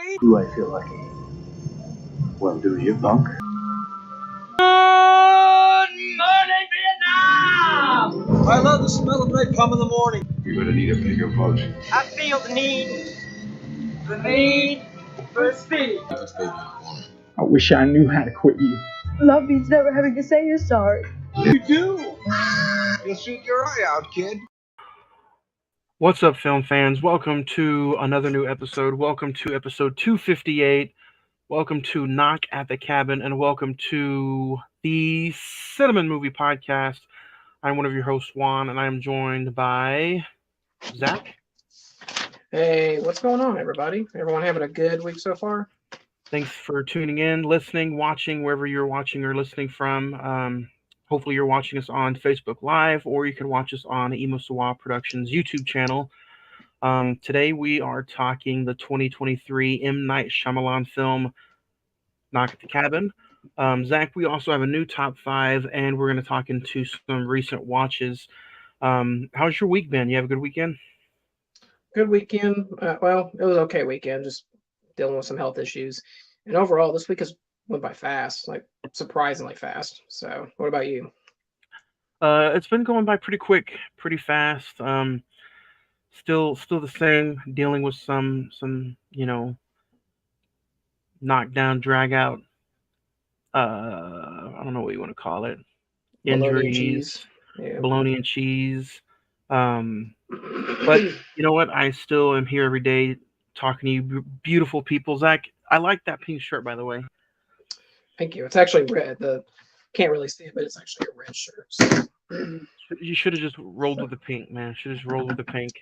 me? Do I feel lucky? Well, do you, punk? Good morning, Vietnam! I love the smell of napalm in the morning. You're gonna need a bigger boat. I feel the need for speed. I wish I knew how to quit you. Love means never having to say you're sorry. You do? You'll shoot your eye out, kid. What's up, film fans? Welcome to another new episode. Welcome to episode 258. Welcome to Knock at the Cabin, and welcome to the Cine-Men Movie Podcast. I'm one of your hosts, Juan, and I am joined by Zach. Hey, what's going on, everybody? Everyone having a good week so far? Thanks for tuning in, listening, watching, wherever you're watching or listening from. Hopefully you're watching us on Facebook Live, or you can watch us on Emo Sawa Productions YouTube channel. Today we are talking the 2023 M. Night Shyamalan film, Knock at the Cabin. Zach, we also have a new top 5, and we're going to talk into some recent watches. How's your week been? You have a good weekend? Good weekend. Well, it was okay weekend, just dealing with some health issues. And overall, this week has went by fast, like surprisingly fast. So what about you? It's been going by pretty quick, pretty fast. Still the same, dealing with some knockdown, drag out. I don't know what you want to call it. Injuries, bologna and cheese. But you know what? I still am here every day talking to you, beautiful people. Zach, I like that pink shirt, by the way. Thank you. It's actually red. Can't really see it, but it's actually a red shirt. So. You should have just rolled with the pink, man. Should have just rolled with the pink.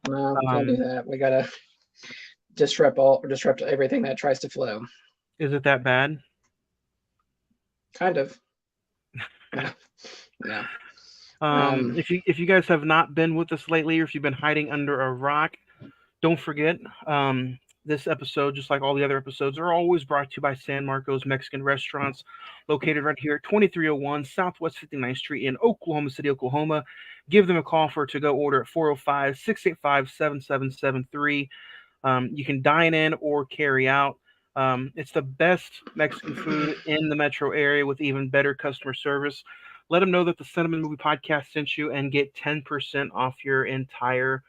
No, can't do that. We gotta disrupt everything that tries to flow. Is it that bad? Kind of. Yeah. If you guys have not been with us lately, or if you've been hiding under a rock, don't forget, this episode, just like all the other episodes, are always brought to you by San Marcos Mexican Restaurants, located right here at 2301 Southwest 59th Street in Oklahoma City, Oklahoma. Give them a call for a to-go order at 405-685-7773. You can dine in or carry out. It's the best Mexican food in the metro area with even better customer service. Let them know that the Cine-Men Movie Podcast sent you and get 10% off your entire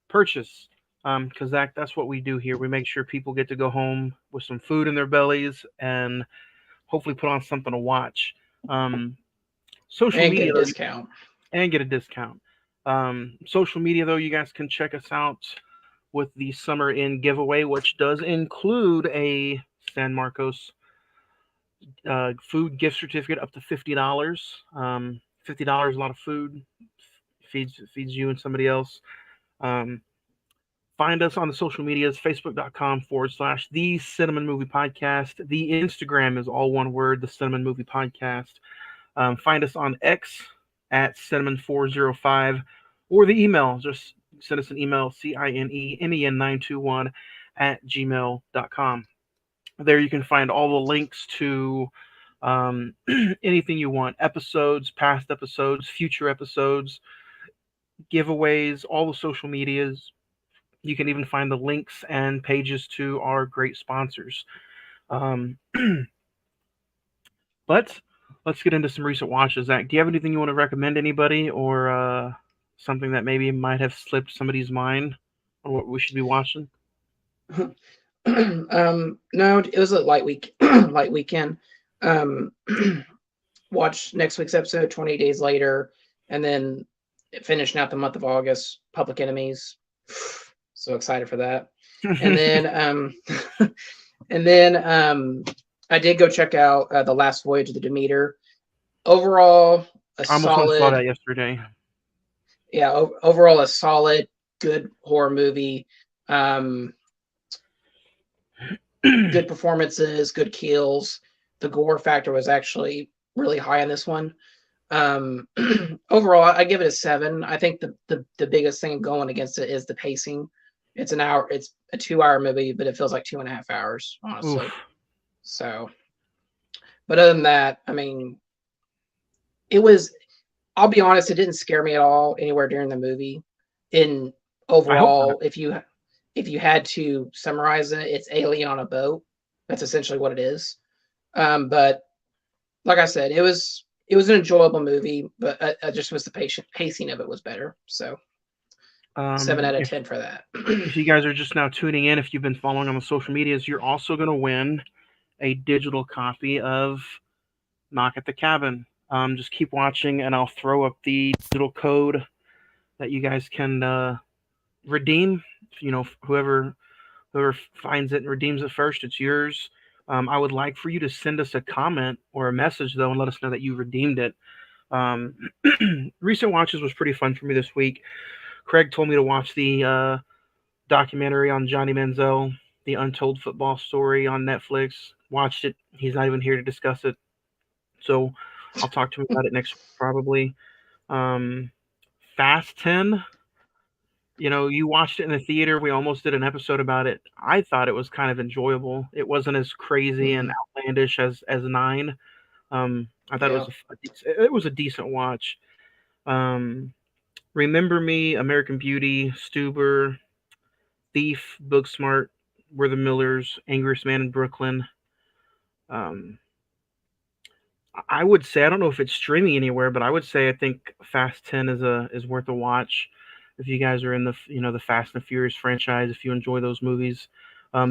purchase. Because that's what we do here. We make sure people get to go home with some food in their bellies and hopefully put on something to watch. Social media, get a discount. And get a discount. Social media, though, you guys can check us out with the Summer In giveaway, which does include a San Marcos food gift certificate up to $50. $50 is a lot of food. Feeds you and somebody else. Find us on the social medias, facebook.com/the Cine-Men Movie Podcast. The Instagram is all one word, the Cine-Men Movie Podcast. Find us on X at Cinemen405, or the email. Just send us an email, cinemen921@gmail.com. There you can find all the links to anything you want, episodes, past episodes, future episodes, giveaways, all the social medias. You can even find the links and pages to our great sponsors. But let's get into some recent watches. Zach, do you have anything you want to recommend anybody, or something that maybe might have slipped somebody's mind on what we should be watching? No, it was a light weekend. Watch next week's episode, 20 Days Later, and then finishing out the month of August, Public Enemies. So excited for that. And then I did go check out The Last Voyage of the Demeter. Overall, I almost saw that yesterday. Yeah, overall a solid, good horror movie. Good performances, good kills. The gore factor was actually really high in this one. Overall, I give it a 7. I think the biggest thing going against it is the pacing. It's a 2-hour movie, but it feels like 2.5 hours, honestly. Oof. So, but other than that, I mean, I'll be honest, it didn't scare me at all anywhere during the movie. Overall, if you if you had to summarize it, it's Alien on a boat. That's essentially what it is. But like I said, it was an enjoyable movie, but I just was the pacing of it was better. So 7 out of 10 for that. If you guys are just now tuning in, if you've been following on the social medias, you're also going to win a digital copy of Knock at the Cabin. Just keep watching, and I'll throw up the digital code that you guys can redeem. You know, whoever finds it and redeems it first, it's yours. I would like for you to send us a comment or a message, though, and let us know that you redeemed it. Recent watches was pretty fun for me this week. Craig told me to watch the documentary on Johnny Manziel, The Untold Football Story on Netflix. Watched it. He's not even here to discuss it. So I'll talk to him about it next week, probably. Fast 10. You know, you watched it in the theater. We almost did an episode about it. I thought it was kind of enjoyable. It wasn't as crazy and outlandish as 9. I thought it was a decent watch. Remember Me, American Beauty, Stuber, Thief, Booksmart, We're the Millers, Angriest Man in Brooklyn. I would say, I don't know if it's streaming anywhere, but I would say I think Fast 10 is worth a watch if you guys are in the Fast and Furious franchise, if you enjoy those movies.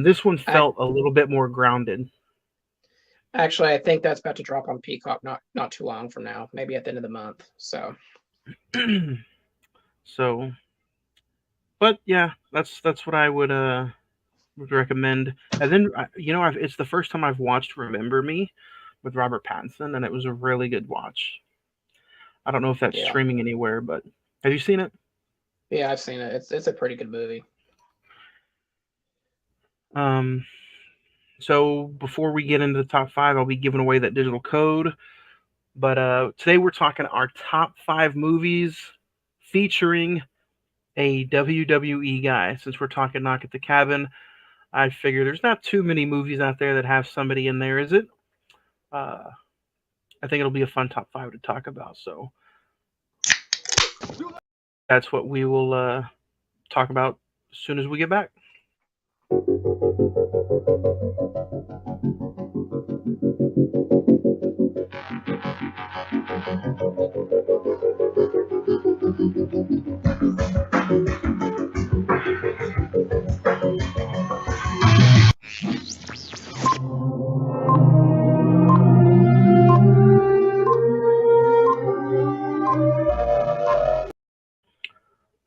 This one felt a little bit more grounded. Actually, I think that's about to drop on Peacock not too long from now, maybe at the end of the month. So but yeah, that's what I would recommend. And then it's the first time I've watched Remember Me with Robert Pattinson, and it was a really good watch. I don't know if that's streaming anywhere, but have you seen it? Yeah, I've seen it. It's a pretty good movie. So before we get into the top 5, I'll be giving away that digital code. But today we're talking our top 5 movies featuring a WWE guy. Since we're talking Knock at the Cabin, I figure there's not too many movies out there that have somebody in there, is it? I think it'll be a fun top 5 to talk about. So that's what we will talk about as soon as we get back.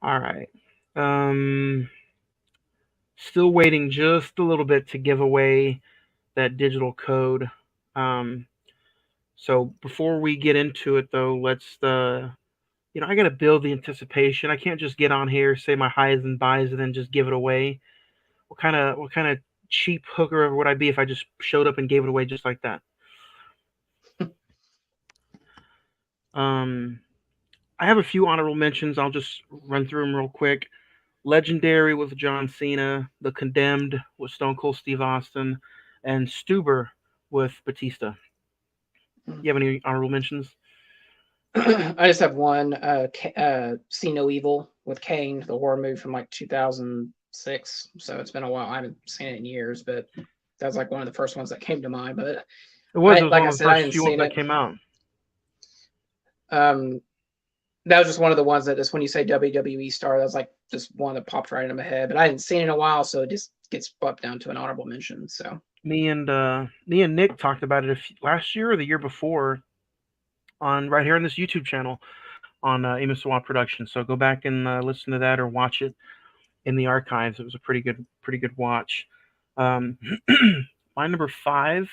All right. Still waiting just a little bit to give away that digital code. So before we get into it, though, let's I got to build the anticipation. I can't just get on here, say my highs and buys, and then just give it away. What kind of cheap hooker would I be if I just showed up and gave it away just like that? I have a few honorable mentions. I'll just run through them real quick. Legendary with John Cena, The Condemned with Stone Cold Steve Austin, and Stuber with Batista. You have any honorable mentions? I just have one. See No Evil with Kane, the horror movie from like 2006. So it's been a while. I haven't seen it in years, but that was like one of the first ones that came to mind. But it was like one of the first few ones that came out. That was just one of the ones that just when you say WWE star, that was like just one that popped right into my head. But I hadn't seen it in a while, so it just gets bumped down to an honorable mention. So me and Nick talked about it last year or the year before on right here on this YouTube channel on Imasawa Productions. So go back and listen to that or watch it in the archives. It was a pretty good watch. My number 5,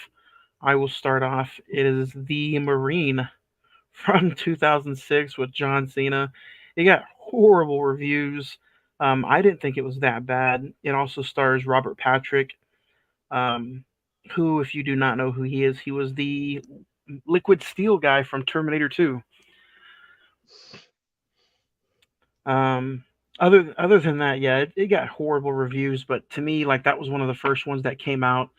I will start off. It is The Marine from 2006 with John Cena. It got horrible reviews. I didn't think it was that bad. It also stars Robert Patrick, who, if you do not know who he is, he was the liquid steel guy from Terminator 2. Other than that, yeah, it got horrible reviews, but to me, like, that was one of the first ones that came out.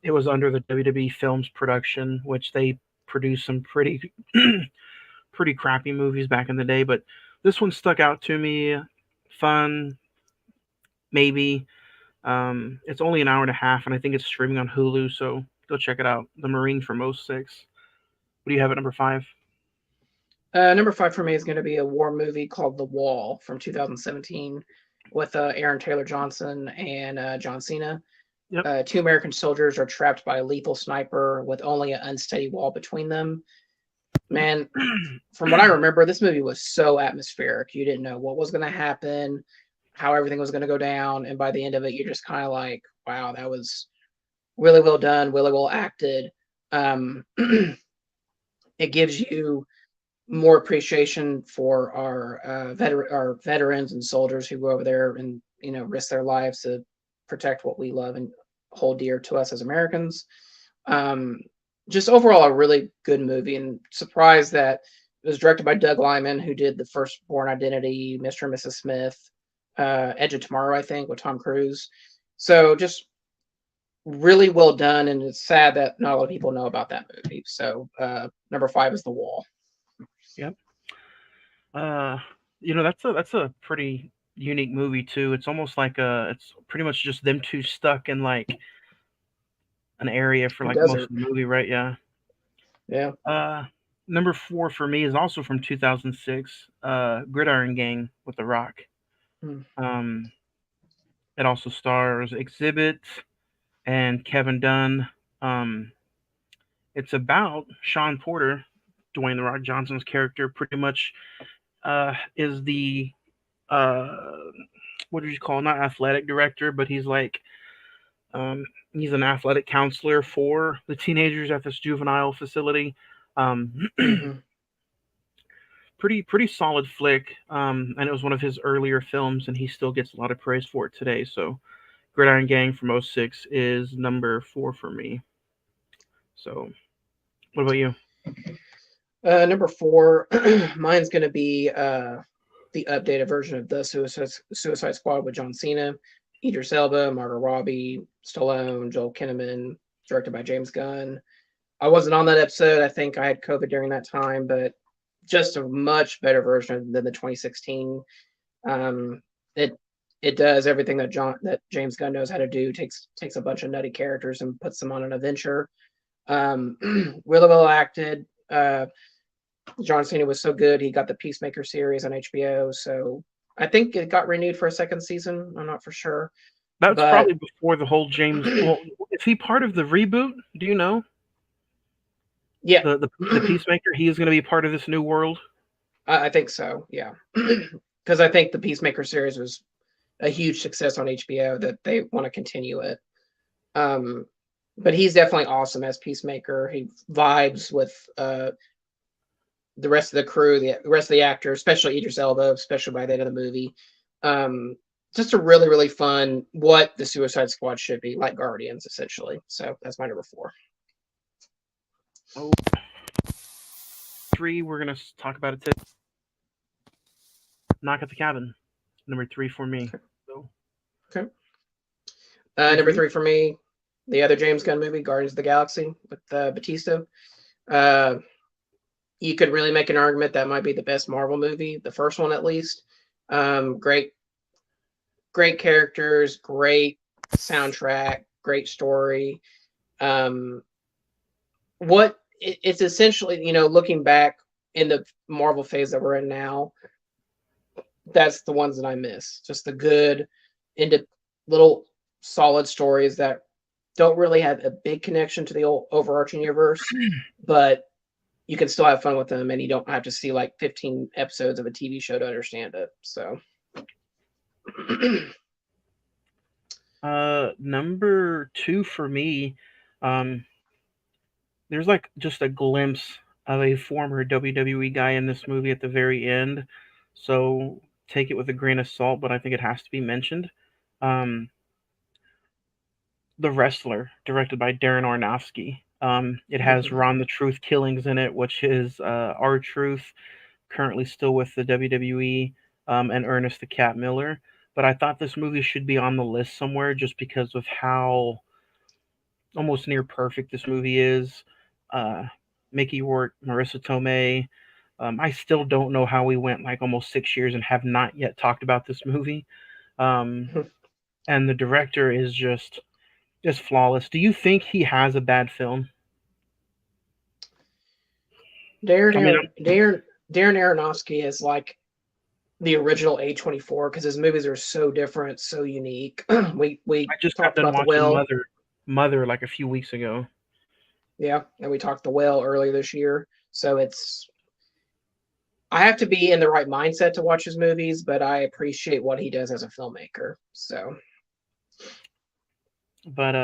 It was under the WWE Films production, which they produced some pretty crappy movies back in the day, but this one stuck out to me. Fun, maybe. It's only an hour and a half, and I think it's streaming on Hulu, so go check it out. The Marine from '06. What do you have at number 5? Number 5 for me is going to be a war movie called The Wall from 2017 with Aaron Taylor Johnson and John Cena. Yep. Two American soldiers are trapped by a lethal sniper with only an unsteady wall between them. Man, from what I remember, this movie was so atmospheric. You didn't know what was going to happen, how everything was going to go down, and by the end of it, you're just kind of like, wow, that was really well done, really well acted. It gives you more appreciation for our veterans and soldiers who go over there and risk their lives to protect what we love and hold dear to us as Americans. Just overall a really good movie, and surprised that it was directed by Doug Liman, who did the first Bourne Identity, Mr. and Mrs. Smith, Edge of Tomorrow, I think, with Tom Cruise. So just really well done, and it's sad that not a lot of people know about that movie. So number 5 is The Wall. Yep. That's a pretty unique movie too. It's almost like it's pretty much just them two stuck in like an area for like most of the movie, right? Yeah. Yeah. Number 4 for me is also from 2006, Gridiron Gang with The Rock. It also stars Exhibit and Kevin Dunn. It's about Sean Porter, Dwayne The Rock Johnson's character, pretty much is the what did you call, not athletic director, but he's like he's an athletic counselor for the teenagers at this juvenile facility. Pretty solid flick, and it was one of his earlier films, and he still gets a lot of praise for it today. So Gridiron Gang from '06 is number 4 for me. So what about you? Number 4, mine's going to be the updated version of the Suicide Squad with John Cena, Idris Elba, Margot Robbie, Stallone, Joel Kinnaman, directed by James Gunn. I wasn't on that episode. I think I had COVID during that time, but just a much better version than the 2016. It does everything that James Gunn knows how to do. Takes a bunch of nutty characters and puts them on an adventure. Really well acted. John Cena was so good. He got the Peacemaker series on HBO, so I think it got renewed for a second season. I'm not for sure. That's probably before the whole James. Well, is he part of the reboot? Do you know? Yeah, the Peacemaker. He is going to be part of this new world. I think so. Yeah, because I think the Peacemaker series was a huge success on HBO that they want to continue it. But he's definitely awesome as Peacemaker. He vibes with the rest of the crew, the rest of the actors, especially Idris Elba, especially by the end of the movie. Just a really, really fun, what the Suicide Squad should be, like Guardians, essentially. So that's my number 4. Oh, 3, we're going to talk about it today. Knock at the Cabin, number 3 for me. Okay. Number 3 for me, the other James Gunn movie, Guardians of the Galaxy with Batista. You could really make an argument that might be the best Marvel movie, the first one at least. Great characters, great soundtrack, great story. What it's essentially, looking back in the Marvel phase that we're in now, that's the ones that I miss. Just the good, into little solid stories that don't really have a big connection to the old overarching universe, but you can still have fun with them, and you don't have to see like 15 episodes of a TV show to understand it. So, number 2 for me, there's like just a glimpse of a former WWE guy in this movie at the very end, so take it with a grain of salt, but I think it has to be mentioned. The Wrestler, directed by Darren Aronofsky. It has Ron the Truth Killings in it, which is R-Truth, currently still with the WWE, and Ernest the Cat Miller. But I thought this movie should be on the list somewhere just because of how almost near perfect this movie is. Mickey Rourke, Marissa Tomei. I still don't know how we went like almost 6 years and have not yet talked about this movie. and the director is just flawless. Do you think he has a bad film? I mean, Darren Aronofsky is like the original A24 because his movies are so different, so unique. we I just got talked done about The watching Whale, Mother like a few weeks ago. yeah, and we talked The Whale earlier this year. So I have to be in the right mindset to watch his movies, but I appreciate what he does as a filmmaker. So But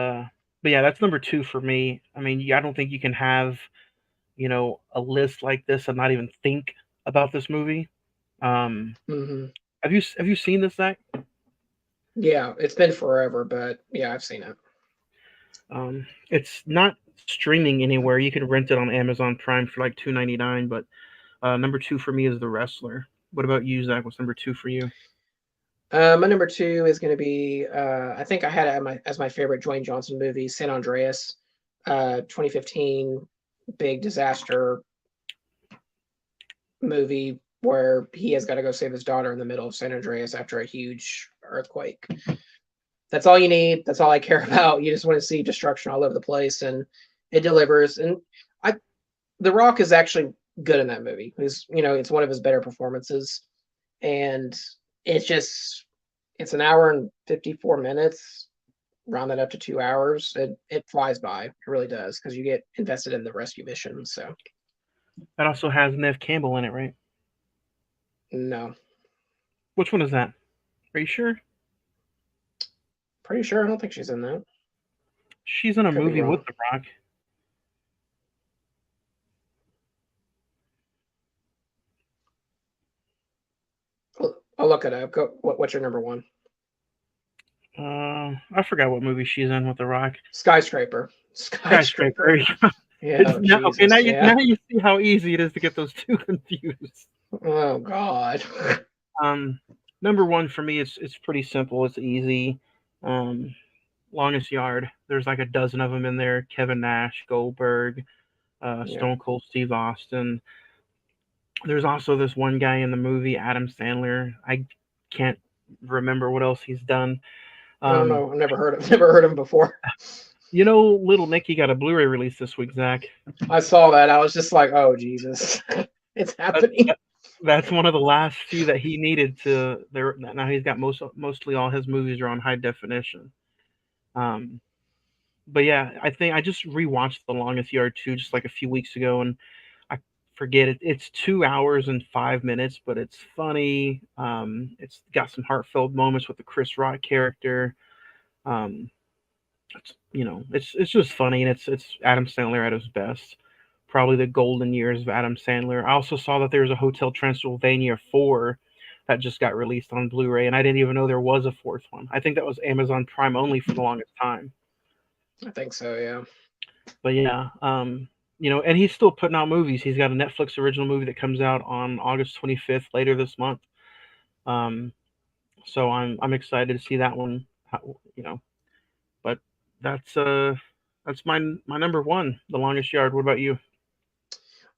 yeah, that's number two for me. I mean, I don't think you can have a list like this and not even think about this movie. Um, hmm have you seen this, Zach? yeah, it's been forever, but yeah, I've seen it. It's not streaming anywhere. You can rent it on Amazon Prime for like $2.99. But number two for me is The Wrestler. What about you, Zach? What's number two for you? My number two is going to be I think I had it as my favorite Dwayne Johnson movie, San Andreas, 2015 big disaster movie where he has got to go save his daughter in the middle of San Andreas after a huge earthquake. That's all you need. That's all I care about. You just want to see destruction all over the place, and it delivers. And I, The Rock is actually good in that movie. It's one of his better performances, and it's an hour and 54 minutes. Round that up to 2 hours. It flies by. It really does because you get invested in the rescue mission. So That also has Nev Campbell in it, right? no, Which one is that? Are you sure? pretty sure I don't think she's in that. She's in a Could be movie with wrong. The Rock. I'll look it up. What's your number one? I forgot what movie she's in with The Rock. Skyscraper. Skyscraper. Yeah, Okay, Jesus. Yeah. now you see how easy it is to get those two confused. Oh God. Um, Number one for me, it's pretty simple. It's easy. Um, Longest Yard. There's like a dozen of them in there. Kevin Nash, Goldberg, Yeah. Stone Cold Steve Austin. There's also this one guy in the movie, Adam Sandler. I can't remember what else he's done. I don't Um, know. I've never heard him before. Little Nicky got a Blu-ray release this week, Zach. I saw that. I was just like, oh Jesus, it's That, happening. that's one of the last few that he needed to. There now he's got mostly all his movies are on high definition. Um, but yeah, I think I just rewatched The Longest Yard 2 just like a few weeks ago, and I forget it. It's 2 hours and 5 minutes, but it's funny. It's got some heartfelt moments with the Chris Rock character. Um, it's just funny, and it's Adam Sandler at his best. Probably the golden years of Adam Sandler. I also saw that there was a Hotel Transylvania 4 that just got released on Blu-ray, and I didn't even know there was a fourth one. I think that was Amazon Prime only for the longest time. I think so. Yeah. But yeah, and he's still putting out movies. He's got a Netflix original movie that comes out on August 25th later this month. Um, so I'm excited to see that one. But that's my number one, The Longest Yard. What about you?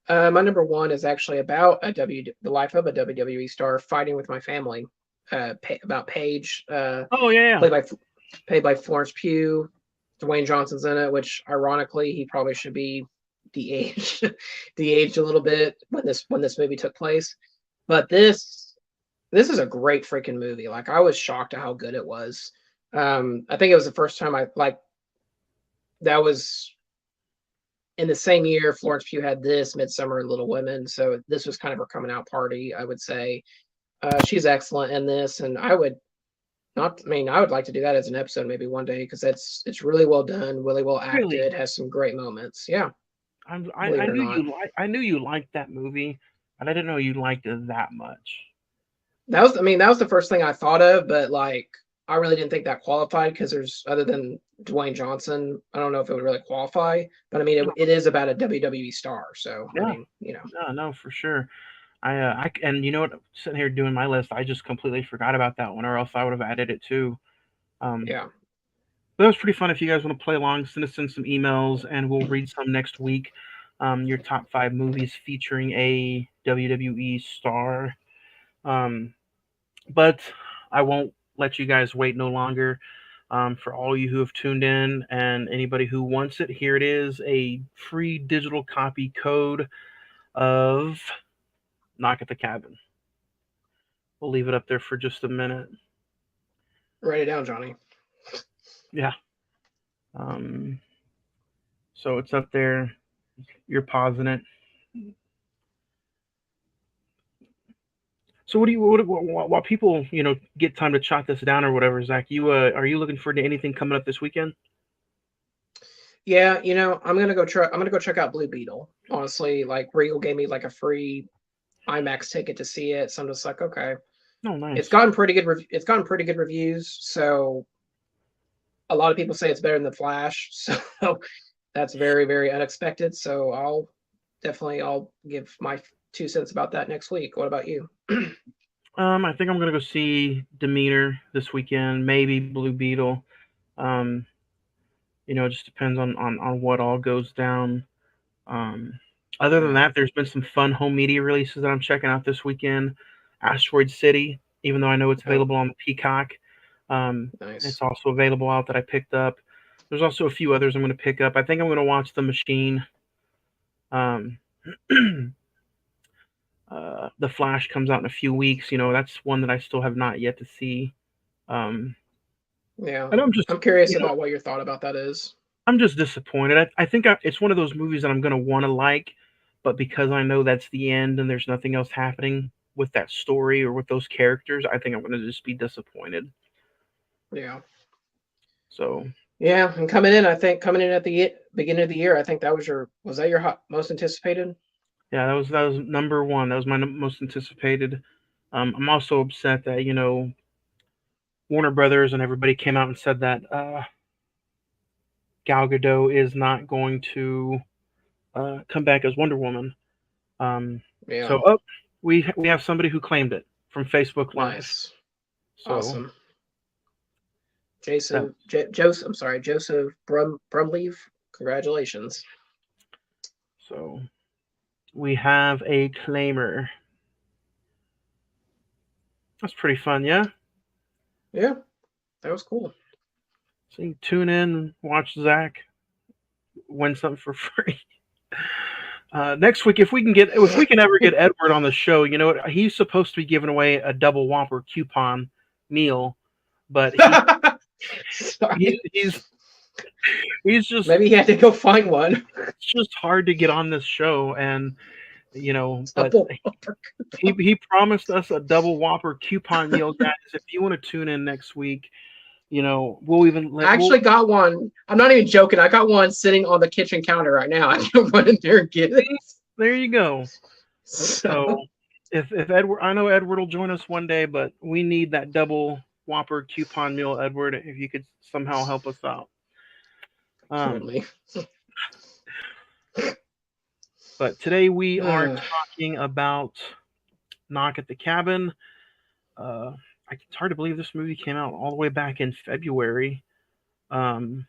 My number one is actually about the life of a WWE star fighting with my family. About Paige. Oh yeah, Played by Florence Pugh. Dwayne Johnson's in it, which ironically he probably should be de-aged, de-aged a little bit when this movie took place. But this is a great freaking movie. Like I was shocked at how good it was. I think it was the first time that was in the same year Florence Pugh had this Midsummer and Little Women, so this was kind of her coming out party, I would say. She's excellent in this, and I would like to do that as an episode maybe one day because it's really well done, really well really. acted, has some great moments. Yeah, believe I it or knew not. I knew you liked that movie, but I didn't know you liked it that much. That was the first thing I thought of, but like I really didn't think that qualified because there's other than Dwayne Johnson, I don't know if it would really qualify. But I mean, it is about a WWE star, so I Yeah, mean, no, for sure. And you know what? Sitting here doing my list, I just completely forgot about that one, or else I would have added it too. Um, yeah. but that was pretty fun. If you guys want to play along, send us in some emails, and we'll read some next week. Your top 5 movies featuring a WWE star. But I won't let you guys wait no longer. For all you who have tuned in and anybody who wants it, here it is, a free digital copy code of Knock at the Cabin. We'll leave it up there for just a minute. Write it down, Johnny. Yeah. So it's up there. You're pausing it. So what do you while people get time to jot this down or whatever, Zach? You are you looking forward to anything coming up this weekend? Yeah, I'm gonna go check out Blue Beetle. Honestly, like Regal gave me like a free IMAX ticket to see it, so I'm just like, okay. Oh, nice. It's gotten pretty good. It's gotten pretty good reviews. So a lot of people say it's better than the Flash. So that's very, very unexpected. So I'll give my 2 cents about that next week. What about you? I think I'm gonna go see Demeanor this weekend. Maybe Blue Beetle. It just depends on what all goes down. Other than that, there's been some fun home media releases that I'm checking out this weekend. Asteroid City, even though I know it's available on the Peacock, Nice. it's also available out that I picked up. There's also a few others I'm going to pick up. I think I'm going to watch The Machine. The Flash comes out in a few weeks. That's one that I still have not yet to see. Yeah, and I'm curious about what your thought about that is. I'm just disappointed. I think it's one of those movies that I'm going to want to like, but because I know that's the end and there's nothing else happening with that story or with those characters, I think I'm going to just be disappointed. Yeah. So. Yeah, and coming in at the beginning of the year, I think was that your most anticipated? Yeah, that was number one. That was my most anticipated. I'm also upset that Warner Brothers and everybody came out and said that Gal Gadot is not going to come back as Wonder Woman. Yeah. So we have somebody who claimed it from Facebook Live. Nice. So, awesome. Joseph Brumleaf. Congratulations. So we have a claimer. That's pretty fun, yeah? Yeah, that was cool. So you can tune in, watch Zach, win something for free. Next week, if we can ever get Edward on the show, he's supposed to be giving away a double Whopper coupon meal, but he's just, maybe he had to go find one. It's just hard to get on this show, and but he promised us a double Whopper coupon meal, guys. If you want to tune in next week, we'll even got one. I'm not even joking. I got one sitting on the kitchen counter right now. I can run in there and get it. There you go. So if Edward, I know Edward will join us one day, but we need that double Whopper coupon meal, Edward. If you could somehow help us out. Totally. But today we are talking about Knock at the Cabin. It's hard to believe this movie came out all the way back in February. But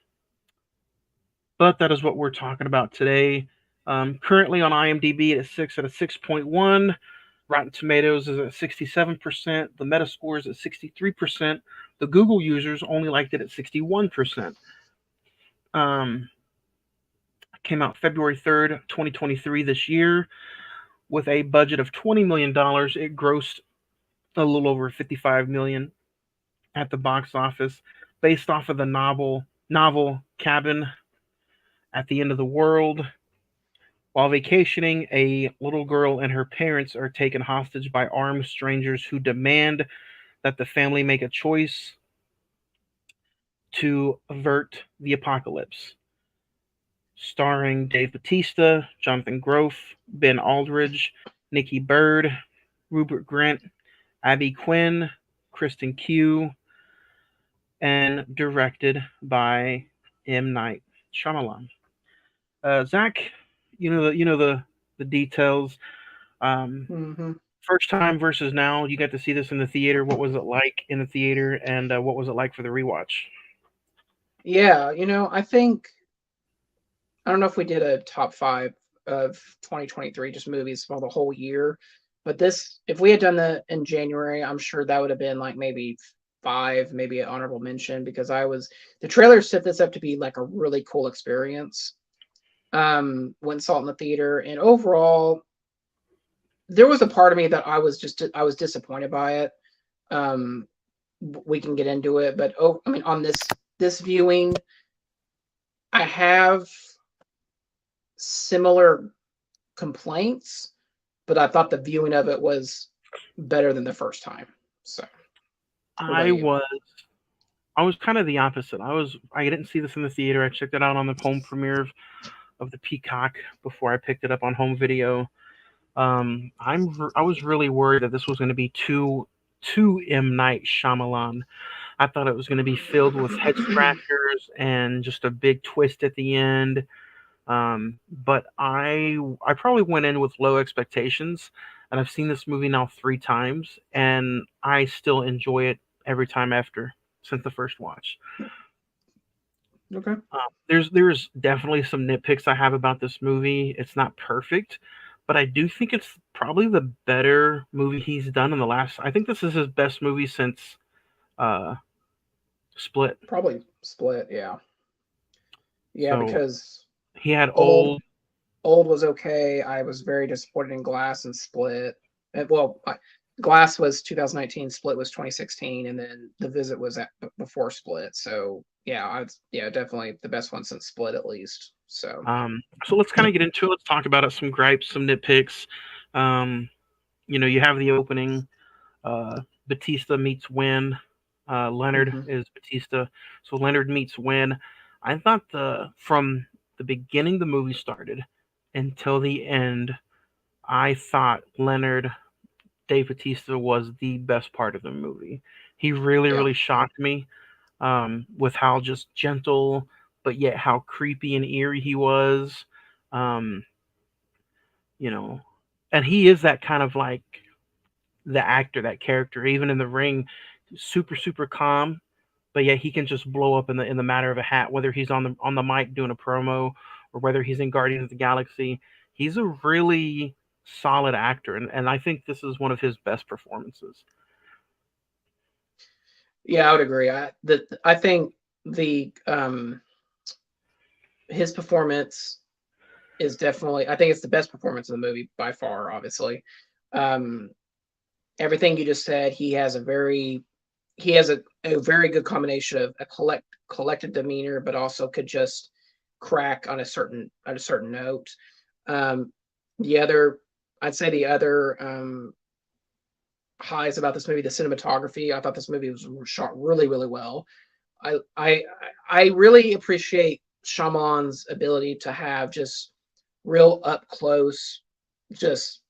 that is what we're talking about today. Currently on IMDb, it's 6 out of 6.1. Rotten Tomatoes is at 67%. The Metascore is at 63%. The Google users only liked it at 61%. Came out February 3rd, 2023 this year. With a budget of $20 million, it grossed a little over $55 million at the box office, based off of the novel Cabin at the End of the World. While vacationing, a little girl and her parents are taken hostage by armed strangers who demand that the family make a choice to avert the apocalypse. Starring Dave Bautista, Jonathan Groff, Ben Aldridge, Nikki Bird, Rupert Grint, Abby Quinn, Kristen Q, and directed by M. Night Shyamalan. Zach, you know the details. First time versus now. You got to see this in the theater. What was it like in the theater, and what was it like for the rewatch? Yeah, I don't know if we did a top 5 of 2023 just movies for the whole year, but if we had done that in January, I'm sure that would have been like maybe 5, maybe an honorable mention, because the trailer set this up to be like a really cool experience. When saw it in the theater, and overall, there was a part of me that I was disappointed by it. We can get into it, but I mean, on this viewing, I have similar complaints, but I thought the viewing of it was better than the first time. So, what about I you? was I was kind of the opposite. I didn't see this in the theater. I checked it out on the home premiere of the Peacock before I picked it up on home video. I was really worried that this was going to be too M Night Shyamalan. I thought it was going to be filled with head scratchers and just a big twist at the end. But I probably went in with low expectations, and I've seen this movie now 3 times, and I still enjoy it every time after since the first watch. Okay. There's definitely some nitpicks I have about this movie. It's not perfect, but I do think it's probably the better movie he's done in the last. I think this is his best movie since uh, Split. Probably Split, yeah. Yeah, So because he had old old. old was okay. I was very disappointed in Glass and Split. Glass was 2019, Split was 2016, and then The Visit was before Split. So yeah, definitely the best one since Split at least. So So let's kind of get into it. Let's talk about it. Some gripes, some nitpicks. Um, you have the opening. Batista meets Win. Leonard mhm. is Batista. So Leonard meets Win. I thought from the beginning the movie started until the end, I thought Leonard Dave Batista was the best part of the movie. He really, Yeah. really shocked me with how just gentle, but yet how creepy and eerie he was. Um, you know, and he is that kind of like the actor, that character, even in the ring, super, super calm, but yet he can just blow up in the matter of a hat, whether he's on the mic doing a promo or whether he's in Guardians of the Galaxy. He's a really solid actor, and I think this is one of his best performances. Yeah, I would agree. I think the his performance is definitely, I think it's the best performance in the movie by far, obviously. Um Everything you just said, he has a very good combination of a collected demeanor, but also could just crack on a certain note. Um, the other, I'd say the other highs about this movie, the cinematography. I thought this movie was shot really, really well. I I I really appreciate Shyamalan's ability to have just real up close, just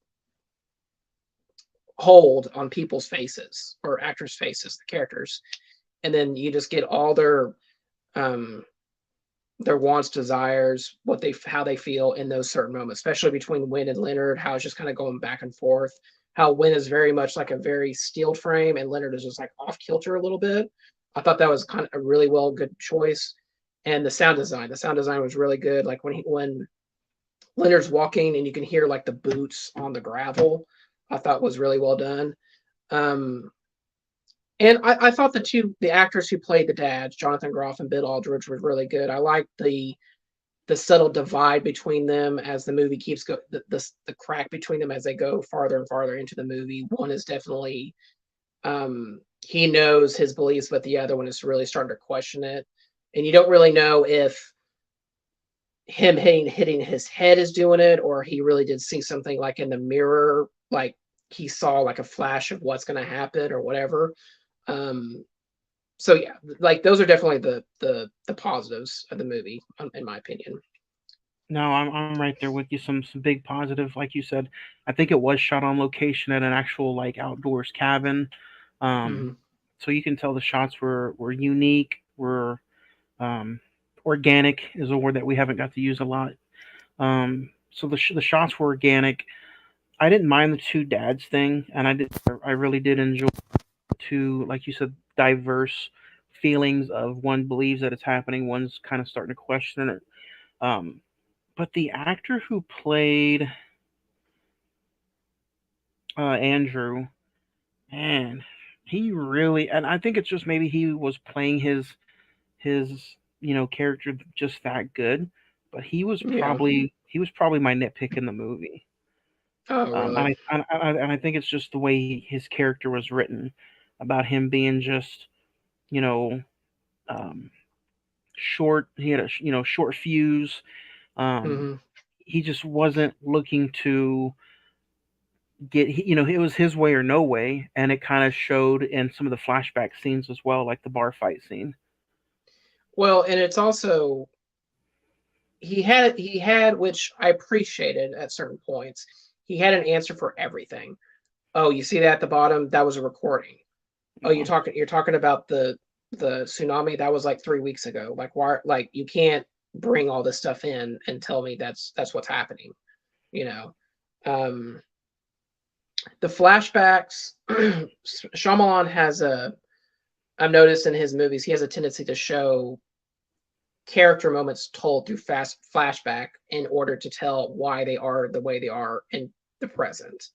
hold on people's faces or actors' faces, the characters, and then you just get all um their wants, desires, how they feel in those certain moments, especially between Win and Leonard, how it's just kind of going back and forth. How Win is very much like a very steeled frame, and Leonard is just like off kilter a little bit. I thought that was kind of a really good choice. And the sound design was really good. Like when Leonard's walking and you can hear like the boots on the gravel, I thought was really well done. Um, and I thought the actors who played the dads, Jonathan Groff and Bill Aldridge, were really good. I liked the subtle divide between them as the movie keeps go the crack between them as they go farther and farther into the movie. One is definitely he knows his beliefs, but the other one is really starting to question it. And you don't really know if him hitting his head is doing it, or he really did see something like in the mirror, like he saw like a flash of what's going to happen or whatever. Um, so yeah, like those are definitely the positives of the movie, in my opinion. No, I'm right there with you. Some big positive, like you said. I think it was shot on location at an actual like outdoors cabin. Um, Hmm. so you can tell the shots were unique, were um, organic is a word that we haven't got to use a lot. So the shots were organic. I didn't mind the two dads thing, and I really did enjoy two, like you said, diverse feelings of one believes that it's happening, one's kind of starting to question it. Um, but the actor who played Andrew, man, he really, and I think it's just maybe he was playing his character just that good, but Yeah. he was probably my nitpick in the movie. Oh, really? And I think it's just the way his character was written, about him being just you know um, short. He had a short fuse. Um, Hmm. he just wasn't looking to get. It was his way or no way, and it kind of showed in some of the flashback scenes as well, like the bar fight scene. Well, and it's also he had which I appreciated at certain points. He had an answer for everything. Oh, you see that at the bottom? That was a recording. Oh, You know? you're talking about the tsunami that was like 3 weeks ago. Like why? Like you can't bring all this stuff in and tell me that's what's happening. You know, um, the flashbacks. Shyamalan has a. I've noticed in his movies he has a tendency to show character moments told through fast flashback in order to tell why they are the way they are in the present.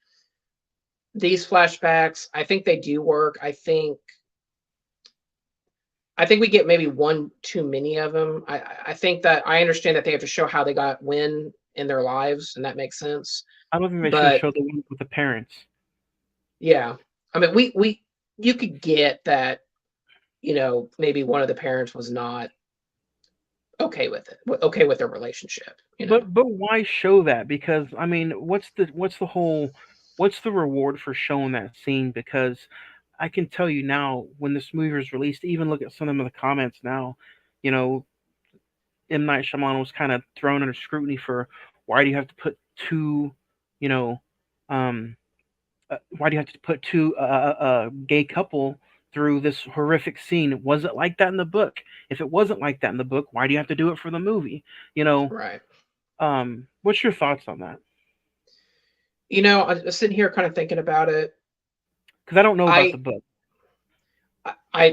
These flashbacks, I think they do work. I think we get maybe one too many of them. I think that I understand that they have to show how they got when in their lives, and that makes sense. I don't think they should have But showed the one with the parents. yeah, I mean, we you could get that. Maybe one of the parents was not okay with it, okay with their relationship. But why show that? Because I mean, what's the reward for showing that scene? Because I can tell you now, when this movie was released, even look at some of the comments now. You know, M Night Shyamalan was kind of thrown under scrutiny for why do you have to put two, you know, um, why do you have to put two gay couple through this horrific scene? Was it like that in the book? If it wasn't like that in the book, why do you have to do it for the movie? You know, Right. what's your thoughts on that? I was sitting here kind of thinking about it. Because I don't know about the I book.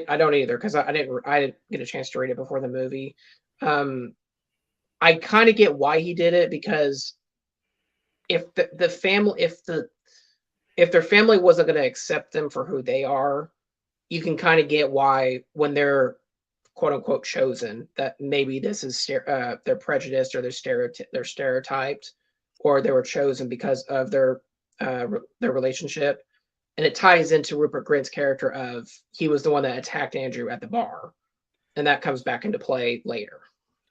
I don't either because I didn't get a chance to read it before the movie. Um, I kind of get why he did it because if the family if their family wasn't going to accept them for who they are, you can kind of get why when they're quote unquote chosen that maybe this is they're prejudiced or they're stereotyped or they were chosen because of their relationship. And it ties into Rupert Grint's character of he was the one that attacked Andrew at the bar, and that comes back into play later.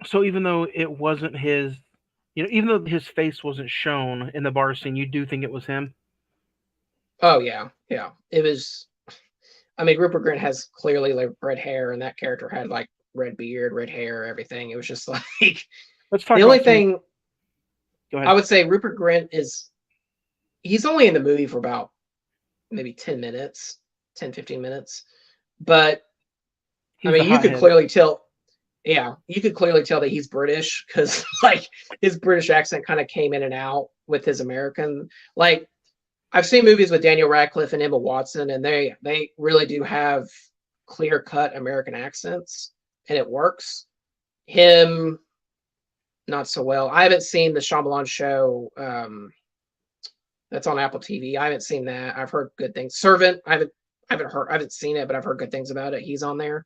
So even though it wasn't his, even though his face wasn't shown in the bar scene, you do think it was him? Oh yeah, yeah. It was. I mean, Rupert Grint has clearly like red hair, and that character had like red beard, red hair, everything. It was just like Let's talk the only about some. thing Go I ahead. would say Rupert Grint is he's only in the movie for about maybe 10 minutes, 10, 15 minutes. But I He's the mean, you could hothead. clearly tell, yeah, you could clearly tell that he's British because like his British accent kind of came in and out with his American. Like I've seen movies with Daniel Radcliffe and Emma Watson, and they really do have clear cut American accents, and it works. Him, not so well. I haven't seen the Shyamalan show. That's on Apple TV. I haven't seen that. I've heard good things. Servant. I haven't seen it, but I've heard good things about it. He's on there.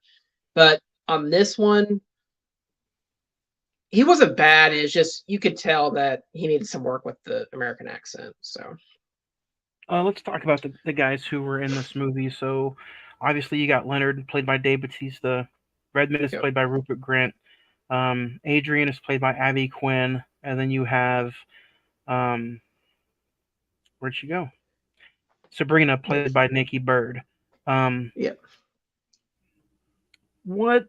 But on this one, he wasn't bad. It's just you could tell that he needed some work with the American accent. So Let's talk about the guys who were in this movie. So, obviously, you got Leonard, played by Dave Bautista. Redmond is yep. played by Rupert Grint. Adrian is played by Abby Quinn. And then you have, um, where'd she go? Sabrina, played by Nikki Bird. Um, Yep. what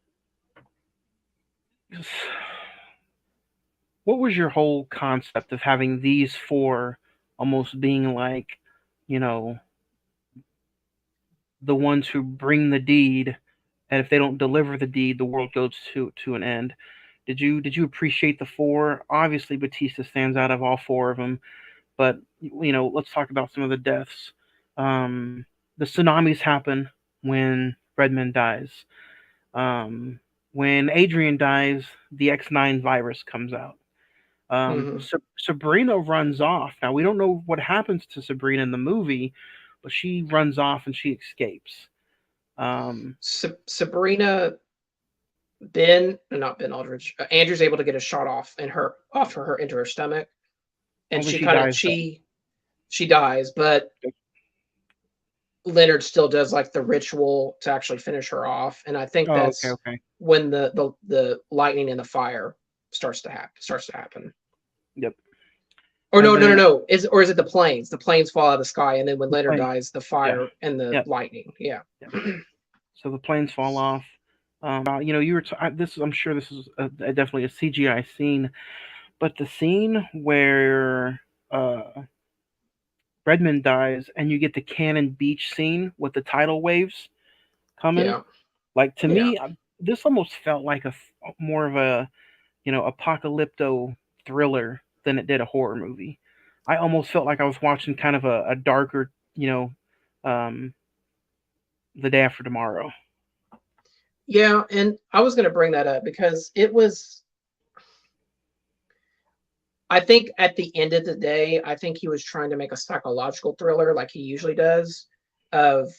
what was your whole concept of having these four almost being like, you know, the ones who bring the deed, and if they don't deliver the deed, the world goes to an end? Did you appreciate the four? Obviously, Batista stands out of all four of them, but let's talk about some of the deaths. The tsunamis happen when Redmond dies. Um, when Adrian dies, the X9 virus comes out. Mm-hmm. Sabrina runs off. Now we don't know what happens to Sabrina in the movie, but she runs off and she escapes. Sabrina not Ben Aldridge. Andrew's able to get a shot off for her into her stomach, and Only she she kind of dies, though. she dies, but Leonard still does like the ritual to actually finish her off, and I think Oh, that's okay. when the lightning and the fire starts to happen. Yep. Or And then no. Is it the planes? The planes fall out of the sky, and then when Leonard plane. dies, the fire and the Yep. lightning. Yeah. So the planes fall off. You were this. I'm sure this is definitely a CGI scene, but the scene where Redmond dies and you get the Cannon Beach scene with the tidal waves coming. Yeah. Like to Yeah. me, this almost felt like more of a apocalypto thriller than it did a horror movie. I almost felt like I was watching kind of a darker, um, The Day After Tomorrow. Yeah, and I was going to bring that up because it was. I think at the end of the day, I think he was trying to make a psychological thriller like he usually does. Of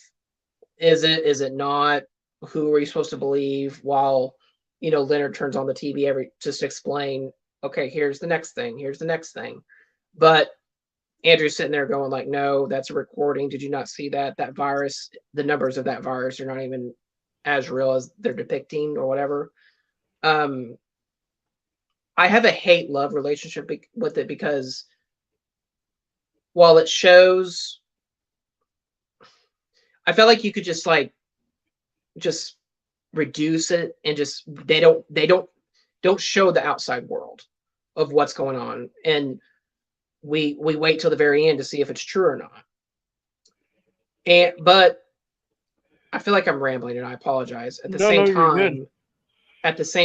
is it not? Who are you supposed to believe? While Leonard turns on the TV just to explain. Okay, here's the next thing. Here's the next thing. But Andrew's sitting there going like, no, that's a recording. Did you not see that? That virus, the numbers of that virus are not even as real as they're depicting or whatever. I have a hate-love relationship with it because while it shows, I felt like you could just reduce it and just they don't show the outside world of what's going on, and we wait till the very end to see if it's true or not. But I feel like I'm rambling, and I apologize. At the same You're good.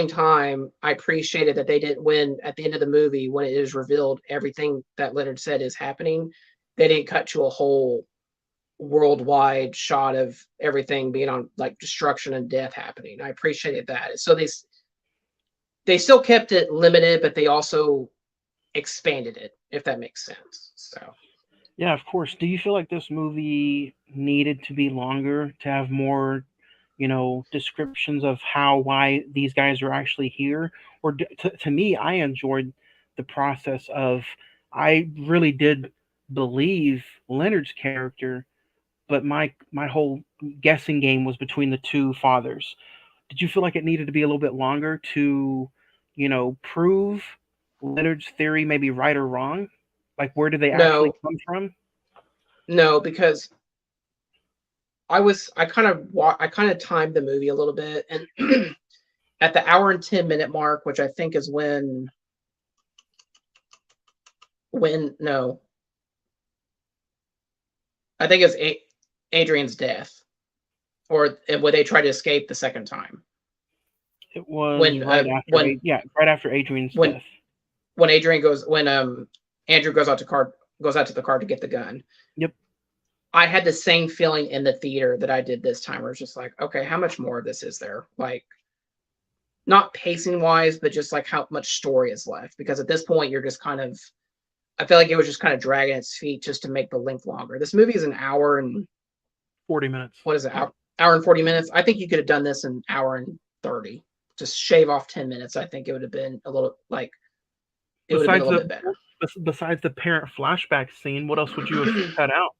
time, I appreciated that they didn't win at the end of the movie when it is revealed everything that Leonard said is happening. They didn't cut to a whole worldwide shot of everything being on like destruction and death happening. I appreciated that. So they still kept it limited, but they also expanded it, if that makes sense. So yeah, of course. Do you feel like this movie needed to be longer to have more, descriptions of why these guys are actually here? Or to me, I enjoyed the process of, I really did believe Leonard's character, but my whole guessing game was between the two fathers. Did you feel like it needed to be a little bit longer to, prove Leonard's theory maybe right or wrong? Like, where did they actually come from? No, because I kind of timed the movie a little bit, and at the hour and 10-minute mark, which I think is when no, I think it's Adrian's death, or when they try to escape the second time. It was right after Adrian's death. When Andrew goes out to the car to get the gun. Yep. I had the same feeling in the theater that I did this time, where it's just like, okay, how much more of this is there? Like, not pacing wise, but just like how much story is left. Because at this point, you're just kind of, I feel like it was just kind of dragging its feet just to make the length longer. This movie is an hour and 40 minutes. What is it? Hour and 40 minutes? I think you could have done this in an hour and 30. Just shave off 10 minutes. I think it would have been a little like, it would have been a little bit better. Besides the parent flashback scene, what else would you have cut out?